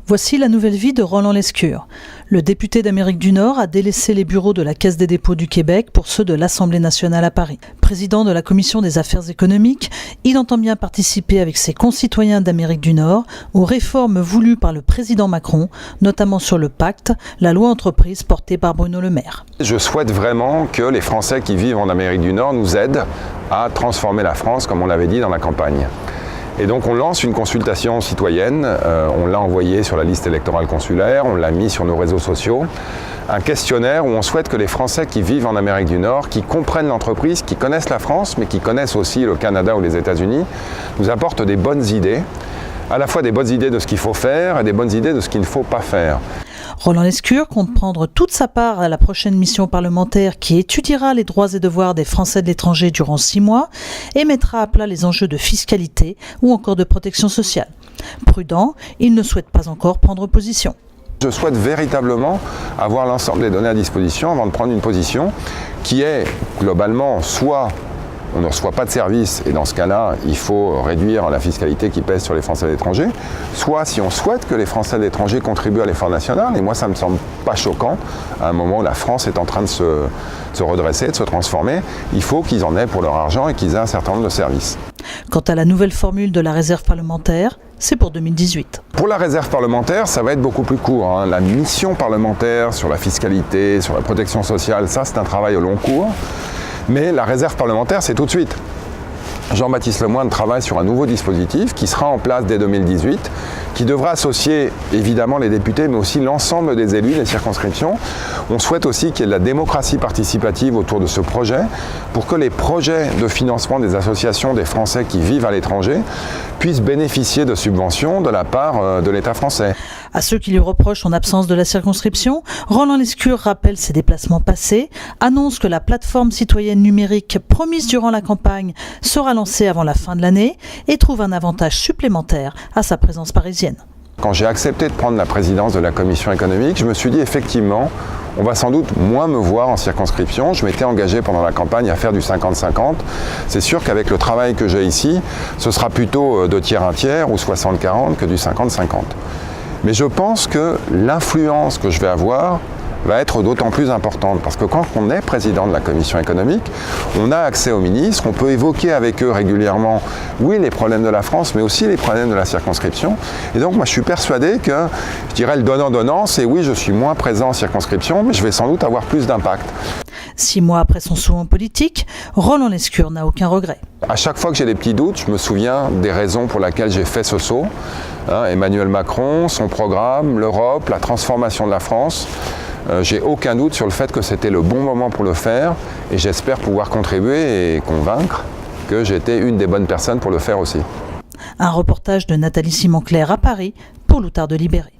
Voici la nouvelle vie de Roland Lescure. Le député d'Amérique du Nord a délaissé les bureaux de la Caisse des dépôts du Québec pour ceux de l'Assemblée nationale à Paris. Président de la Commission des affaires économiques, il entend bien participer avec ses concitoyens d'Amérique du Nord aux réformes voulues par le président Macron, notamment sur le pacte, la loi entreprise portée par Bruno Le Maire. Je souhaite vraiment que les Français qui vivent en Amérique du Nord nous aident à transformer la France, comme on l'avait dit dans la campagne. Et donc on lance une consultation citoyenne, on l'a envoyé sur la liste électorale consulaire, on l'a mis sur nos réseaux sociaux, un questionnaire où on souhaite que les Français qui vivent en Amérique du Nord, qui comprennent l'entreprise, qui connaissent la France, mais qui connaissent aussi le Canada ou les États-Unis, nous apportent des bonnes idées, à la fois des bonnes idées de ce qu'il faut faire et des bonnes idées de ce qu'il ne faut pas faire. Roland Lescure compte prendre toute sa part à la prochaine mission parlementaire qui étudiera les droits et devoirs des Français de l'étranger durant 6 mois et mettra à plat les enjeux de fiscalité ou encore de protection sociale. Prudent, il ne souhaite pas encore prendre position. Je souhaite véritablement avoir l'ensemble des données à disposition avant de prendre une position qui est globalement soit on ne reçoit pas de services et dans ce cas-là, il faut réduire la fiscalité qui pèse sur les Français de l'étranger. Soit si on souhaite que les Français de l'étranger contribuent à l'effort national, et moi ça ne me semble pas choquant, à un moment où la France est en train de se redresser, de se transformer, il faut qu'ils en aient pour leur argent et qu'ils aient un certain nombre de services. Quant à la nouvelle formule de la réserve parlementaire, c'est pour 2018. Pour la réserve parlementaire, ça va être beaucoup plus court. La mission parlementaire sur la fiscalité, sur la protection sociale, ça c'est un travail au long cours. Mais la réserve parlementaire, c'est tout de suite. Jean-Baptiste Lemoyne travaille sur un nouveau dispositif qui sera en place dès 2018, qui devra associer évidemment les députés, mais aussi l'ensemble des élus, les circonscriptions. On souhaite aussi qu'il y ait de la démocratie participative autour de ce projet, pour que les projets de financement des associations des Français qui vivent à l'étranger puissent bénéficier de subventions de la part de l'État français. À ceux qui lui reprochent son absence de la circonscription, Roland Lescure rappelle ses déplacements passés, annonce que la plateforme citoyenne numérique promise durant la campagne sera lancée avant la fin de l'année et trouve un avantage supplémentaire à sa présence parisienne. Quand j'ai accepté de prendre la présidence de la Commission économique, je me suis dit effectivement, on va sans doute moins me voir en circonscription. Je m'étais engagé pendant la campagne à faire du 50-50. C'est sûr qu'avec le travail que j'ai ici, ce sera plutôt 2 tiers, 1 tiers ou 60-40 que du 50-50. Mais je pense que l'influence que je vais avoir va être d'autant plus importante parce que quand on est président de la Commission économique, on a accès aux ministres, on peut évoquer avec eux régulièrement, oui, les problèmes de la France, mais aussi les problèmes de la circonscription. Et donc moi je suis persuadé que, je dirais le donnant-donnant, c'est oui, je suis moins présent en circonscription, mais je vais sans doute avoir plus d'impact. 6 mois après son saut en politique, Roland Lescure n'a aucun regret. À chaque fois que j'ai des petits doutes, je me souviens des raisons pour lesquelles j'ai fait ce saut. Emmanuel Macron, son programme, l'Europe, la transformation de la France. J'ai aucun doute sur le fait que c'était le bon moment pour le faire et j'espère pouvoir contribuer et convaincre que j'étais une des bonnes personnes pour le faire aussi. Un reportage de Nathalie Simon-Claire à Paris pour l'Outard de Libéré.